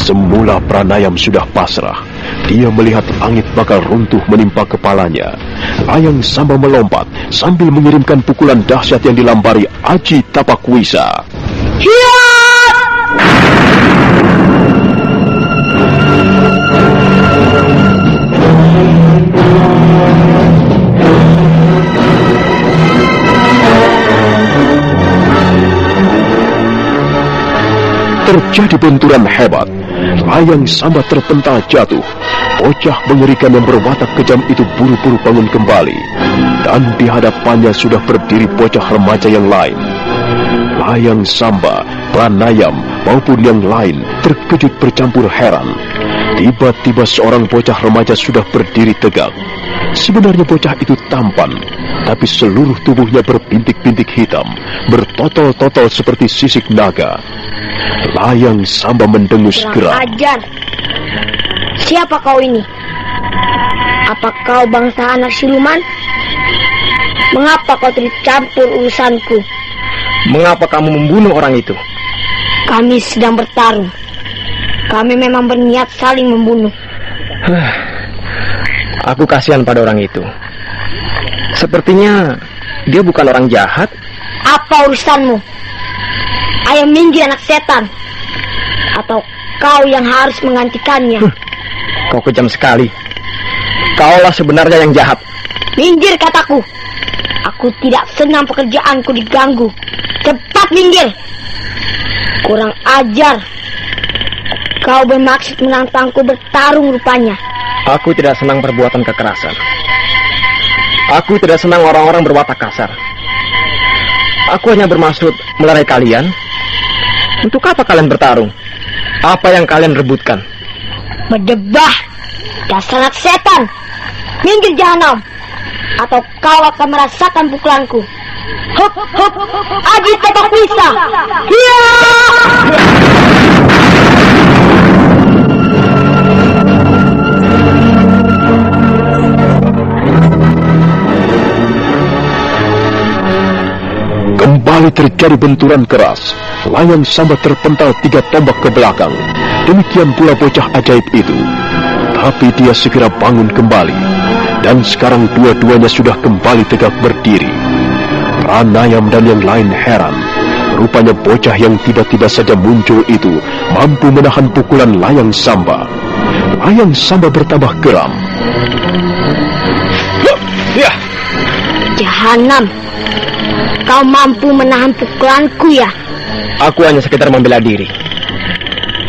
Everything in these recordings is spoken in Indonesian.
Semula Pranayam sudah pasrah. Dia melihat langit bakal runtuh menimpa kepalanya. Layang Samba melompat sambil mengirimkan pukulan dahsyat yang dilambari Aji Tapakwisa. Terjadi benturan hebat. Layang Samba terpental jatuh. Bocah mengerikan yang berwatak kejam itu buru-buru bangun kembali. Dan di hadapannya sudah berdiri bocah remaja yang lain. Layang Samba, Pranayam maupun yang lain terkejut bercampur heran. Tiba-tiba seorang bocah remaja sudah berdiri tegak. Sebenarnya bocah itu tampan, tapi seluruh tubuhnya berbintik-bintik hitam, bertotol-totol seperti sisik naga. Layang Samba mendengus geram. Ajar. Siapa kau ini? Apa kau bangsa anak siluman? Mengapa kau tercampur urusanku? Mengapa kamu membunuh orang itu? Kami sedang bertarung. Kami memang berniat saling membunuh. Aku kasihan pada orang itu. Sepertinya dia bukan orang jahat. Apa urusanmu? Ayo minggir anak setan. Atau kau yang harus menggantikannya. Kau kejam sekali. Kaulah sebenarnya yang jahat. Minggir kataku. Aku tidak senang pekerjaanku diganggu. Cepat minggir. Kurang ajar. Kau bermaksud menantangku bertarung rupanya. Aku tidak senang perbuatan kekerasan. Aku tidak senang orang-orang berwatak kasar. Aku hanya bermaksud melerai kalian. Untuk apa kalian bertarung? Apa yang kalian rebutkan? Berdebah. Dasar anak setan. Minggir jahanam. Atau kau akan merasakan pukulanku. Hup, hup, Aji Tapakwisa. Hiya! Kembali terjadi benturan keras. Layang Samba terpental 3 tombak ke belakang. Demikian pula bocah ajaib itu. Tapi dia segera bangun kembali. Dan sekarang dua-duanya sudah kembali tegak berdiri. Pranayam dan yang lain heran. Rupanya bocah yang tiba-tiba saja muncul itu mampu menahan pukulan Layang Samba. Layang Samba bertambah geram. Ya. Jahanam. Kau mampu menahan pukulanku ya? Aku hanya sekedar membela diri.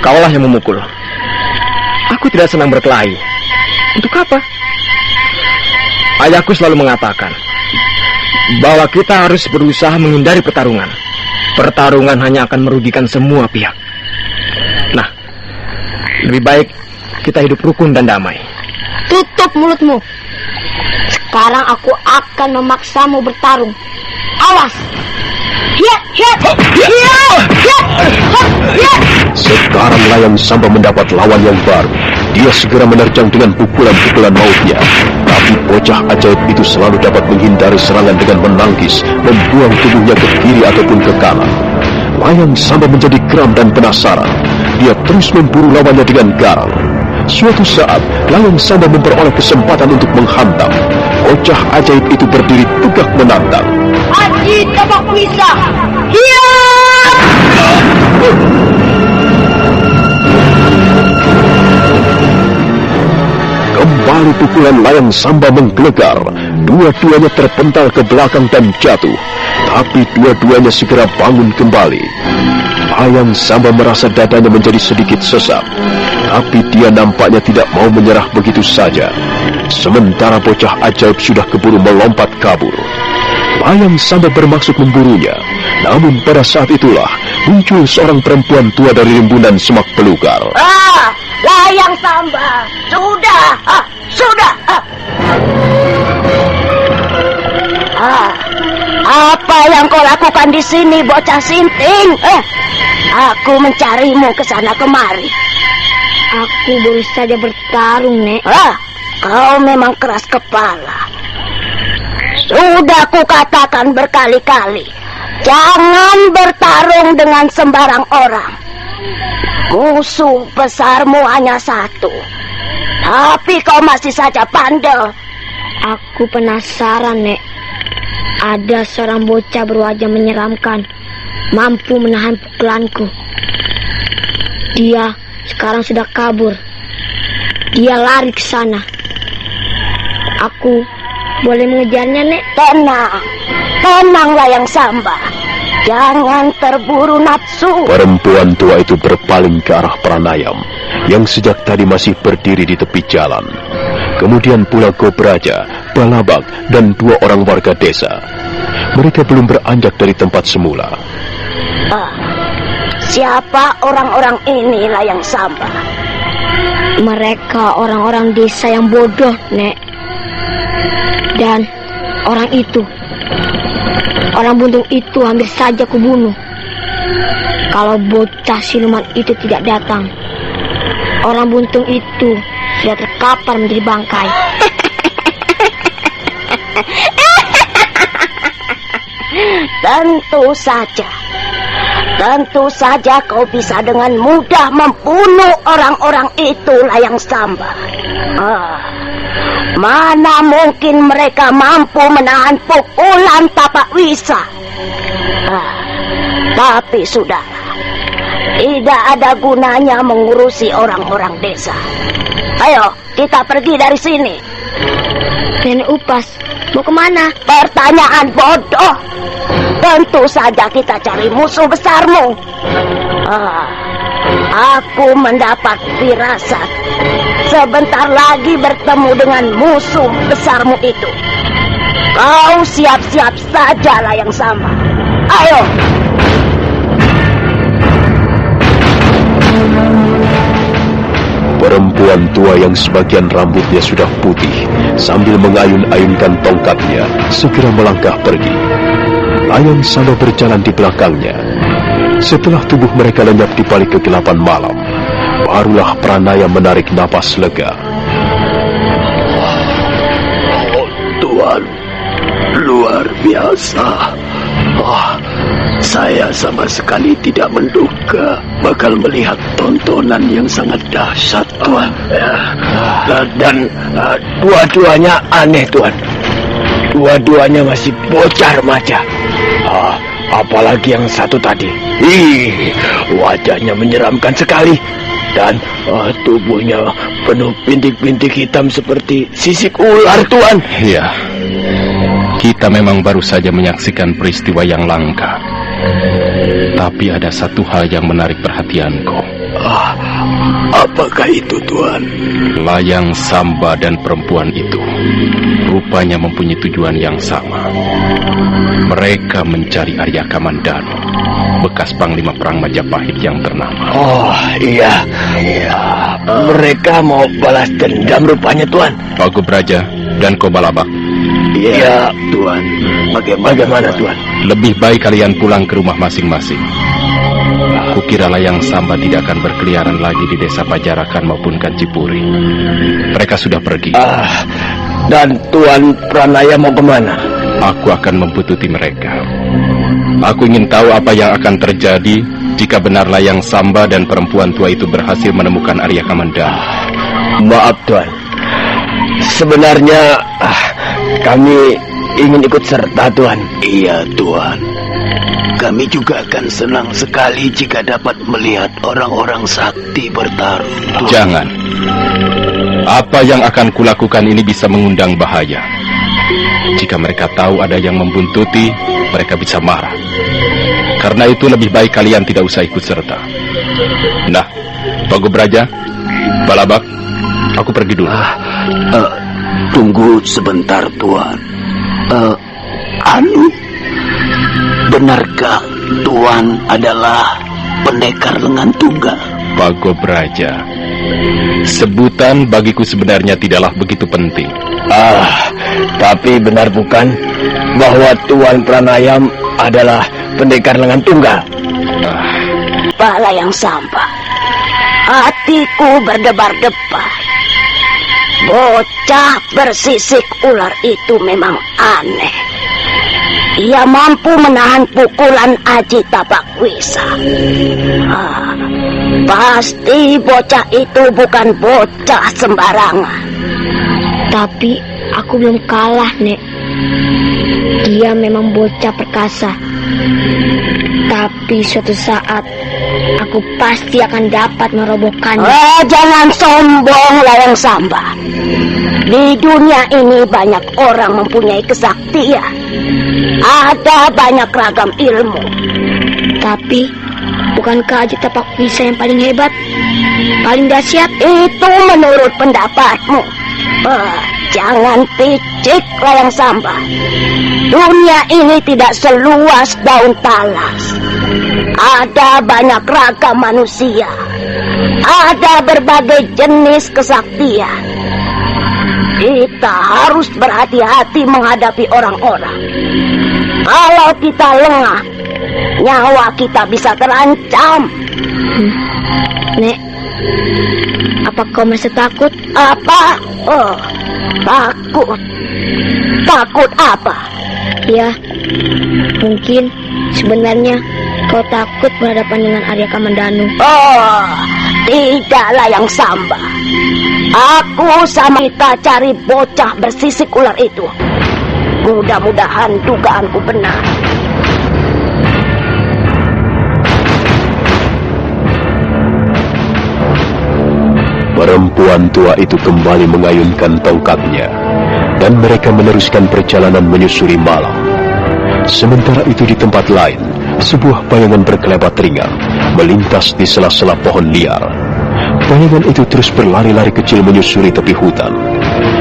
Kaulah yang memukul. Aku tidak senang berkelahi. Untuk apa? Ayahku selalu mengatakan bahwa kita harus berusaha menghindari pertarungan. Pertarungan hanya akan merugikan semua pihak. Nah, lebih baik kita hidup rukun dan damai. Tutup mulutmu. Sekarang aku akan memaksamu bertarung. Awas! Sekarang Layang Samba mendapat lawan yang baru. Dia segera menerjang dengan pukulan-pukulan mautnya. Tapi bocah ajaib itu selalu dapat menghindari serangan dengan menangkis, membuang tubuhnya ke kiri ataupun ke kanan. Layang Samba menjadi geram dan penasaran. Dia terus memburu lawannya dengan garang. Suatu saat, Layang Samba memperoleh kesempatan untuk menghantam. Bocah ajaib itu berdiri tegak menantang. Aji Tapakwisa. Hiya! Kembali pukulan Layang Samba menggelegar. Dua-duanya terpental ke belakang dan jatuh. Tapi dua-duanya segera bangun kembali. Layang Samba merasa dadanya menjadi sedikit sesak. Tapi dia nampaknya tidak mau menyerah begitu saja. Sementara bocah ajaib sudah keburu melompat kabur. Layang Samba bermaksud memburunya. Namun pada saat itulah muncul seorang perempuan tua dari rimbunan semak belukar. Layang Samba, sudah. Apa yang kau lakukan di sini, bocah sinting? Aku mencarimu ke sana kemari. Aku baru saja bertarung, Nek. Kau memang keras kepala. Sudah kukatakan berkali-kali Jangan bertarung dengan sembarang orang. Musuh besarmu hanya satu. Tapi kau masih saja bandel. Aku penasaran, Nek. Ada seorang bocah berwajah menyeramkan, mampu menahan pukulanku. Dia sekarang sudah kabur. Dia lari ke sana. Aku boleh mengejarnya, Nek? Tenang, tenang Layang Samba. Jangan terburu nafsu. Perempuan tua itu berpaling ke arah Pranayam yang sejak tadi masih berdiri di tepi jalan. Kemudian pula Gobraja, Balabag, dan 2 orang warga desa. Mereka belum beranjak dari tempat semula. Siapa orang-orang ini, Layang Samba? Mereka orang-orang desa yang bodoh, Nek. Dan orang itu, orang buntung itu hampir saja kubunuh. Kalau bocah siluman itu tidak datang, orang buntung itu sudah terkapar menjadi bangkai. Tentu saja kau bisa dengan mudah membunuh orang-orang itu, Layang Samba. Mana mungkin mereka mampu menahan pukulan Tapak Wisa. Tapi sudahlah, tidak ada gunanya mengurusi orang-orang desa. Ayo, kita pergi dari sini. Nenek Upas, mau kemana? Pertanyaan bodoh. Tentu saja kita cari musuh besarmu. Aku mendapat firasat. Sebentar lagi bertemu dengan musuh besarmu itu. Kau siap-siap saja, Layang Samba. Ayo. Perempuan tua yang sebagian rambutnya sudah putih sambil mengayun-ayunkan tongkatnya segera melangkah pergi. Layang Samba berjalan di belakangnya. Setelah tubuh mereka lenyap di balik kegelapan malam, barulah Pranaya menarik napas lega. Tuan, luar biasa. Saya sama sekali tidak menduga bakal melihat tontonan yang sangat dahsyat, Tuan. Dan dua-duanya aneh, Tuan. Dua-duanya masih bocah remaja. Apalagi yang satu tadi. Wajahnya menyeramkan sekali. Dan tubuhnya penuh bintik-bintik hitam seperti sisik ular, Tuan. Iya. Kita memang baru saja menyaksikan peristiwa yang langka. Tapi ada satu hal yang menarik perhatianku. Apakah itu, Tuan? Layang Samba dan perempuan itu rupanya mempunyai tujuan yang sama. Mereka mencari Arya Kamandanu, bekas panglima perang Majapahit yang ternama. Iya. Mereka mau balas dendam rupanya, Tuan. Pak Gobraja dan Kobalabak. Iya, Tuan. Bagaimana, Tuan? Lebih baik kalian pulang ke rumah masing-masing. Kukira Layang Samba tidak akan berkeliaran lagi di desa Pajarakan maupun Kancipuri. Mereka sudah pergi. Dan Tuan Pranaya mau kemana? Aku akan membututi mereka. Aku ingin tahu apa yang akan terjadi jika benar Layang Samba dan perempuan tua itu berhasil menemukan Arya Kamandanu. Maaf, Tuan. Sebenarnya kami ingin ikut serta, Tuan. Iya, Tuan. Kami juga akan senang sekali jika dapat melihat orang-orang sakti bertarung, Tuan. Jangan. Apa yang akan kulakukan ini bisa mengundang bahaya. Jika mereka tahu ada yang membuntuti, mereka bisa marah. Karena itu lebih baik kalian tidak usah ikut serta. Nah, Pak Gobraja, Balabak, aku pergi dulu. Tunggu sebentar, Tuan. Benarkah Tuan adalah pendekar lengan tunggal? Pak Gobraja, sebutan bagiku sebenarnya tidaklah begitu penting. Tapi benar bukan bahwa Tuan Pranayam adalah pendekar lengan tunggal? Pak Layang Samba, hatiku berdebar-debar. Bocah bersisik ular itu memang aneh. Ia mampu menahan pukulan Aji Tapakwisa. Pasti bocah itu bukan bocah sembarangan. Tapi aku belum kalah, Nek. Dia memang bocah perkasa. Tapi suatu saat aku pasti akan dapat merobohkannya. Jangan sombong, Layang Samba. Di dunia ini banyak orang mempunyai kesaktian. Ada banyak ragam ilmu. Tapi bukankah Aji Tapakwisa yang paling hebat? Paling dahsyat? Itu menurut pendapatmu. Jangan picik, Layang Samba. Dunia ini tidak seluas daun talas. Ada banyak ragam manusia. Ada berbagai jenis kesaktian. Kita harus berhati-hati menghadapi orang-orang. Kalau kita lengah, nyawa kita bisa terancam. Nek, apa kau masih takut? Apa? Takut. Takut apa? Ya, mungkin sebenarnya kau takut berhadapan dengan Arya Kamandanu. Tidak, Layang Samba. Aku sama kita cari bocah bersisik ular itu. Mudah-mudahan dugaanku benar. Perempuan tua itu kembali mengayunkan tongkatnya, dan mereka meneruskan perjalanan menyusuri malam. Sementara itu di tempat lain, sebuah bayangan berkelebat ringan melintas di sela-sela pohon liar. Bayangan itu terus berlari-lari kecil menyusuri tepi hutan.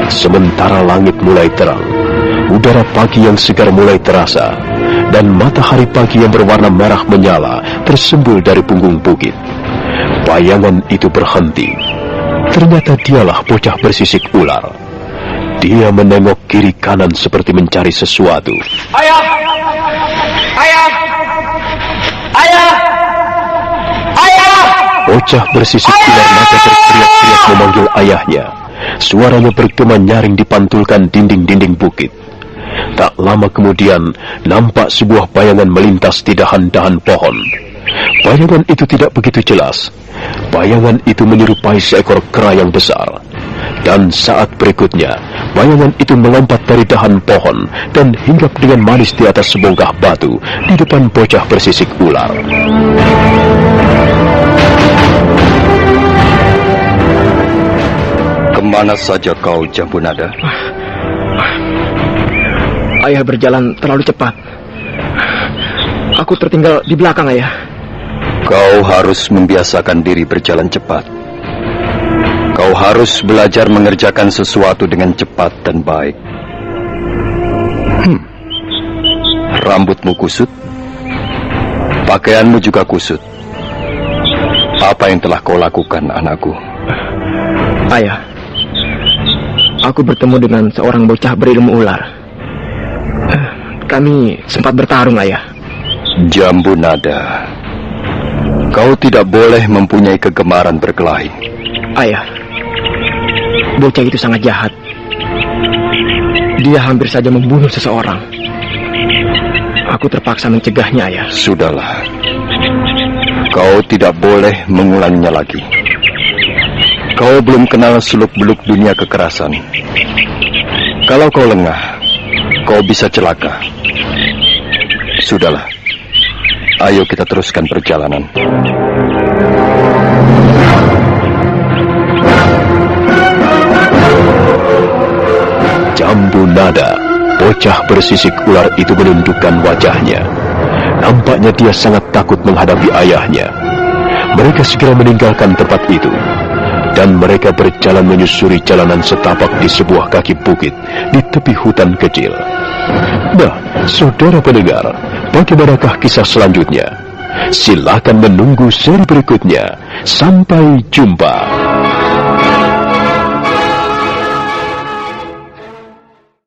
Sementara langit mulai terang, udara pagi yang segar mulai terasa, dan matahari pagi yang berwarna merah menyala tersembul dari punggung bukit. Bayangan itu berhenti. Ternyata dialah bocah bersisik ular. Dia menengok kiri kanan seperti mencari sesuatu. Ayah! Ayah! Ayah! Ayah! Bocah bersisik ular naga berteriak-teriak memanggil ayahnya. Suaranya bergema nyaring dipantulkan dinding-dinding bukit. Tak lama kemudian, nampak sebuah bayangan melintas di dahan-dahan pohon. Bayangan itu tidak begitu jelas. Bayangan itu menyerupai seekor kera yang besar. Dan saat berikutnya, bayangan itu melompat dari dahan pohon dan hinggap dengan manis di atas sebongkah batu di depan bocah bersisik ular. Kemana saja kau, Jambunada? Ayah berjalan terlalu cepat. Aku tertinggal di belakang, Ayah. Kau harus membiasakan diri berjalan cepat. Kau harus belajar mengerjakan sesuatu dengan cepat dan baik. Rambutmu kusut, pakaianmu juga kusut. Apa yang telah kau lakukan, anakku? Ayah, aku bertemu dengan seorang bocah berilmu ular. Kami sempat bertarung, Ayah. Jambunada, kau tidak boleh mempunyai kegemaran berkelahi. Ayah, bocah itu sangat jahat. Dia hampir saja membunuh seseorang. Aku terpaksa mencegahnya, Ayah. Sudahlah, kau tidak boleh mengulanginya lagi. Kau belum kenal seluk-beluk dunia kekerasan. Kalau kau lengah, kau bisa celaka. Sudahlah, ayo kita teruskan perjalanan. Jambunada, bocah bersisik ular itu menundukkan wajahnya. Nampaknya dia sangat takut menghadapi ayahnya. Mereka segera meninggalkan tempat itu, dan mereka berjalan menyusuri jalanan setapak di sebuah kaki bukit di tepi hutan kecil. Nah, saudara pendengar, bagaimanakah kisah selanjutnya? Silakan menunggu seri berikutnya. Sampai jumpa.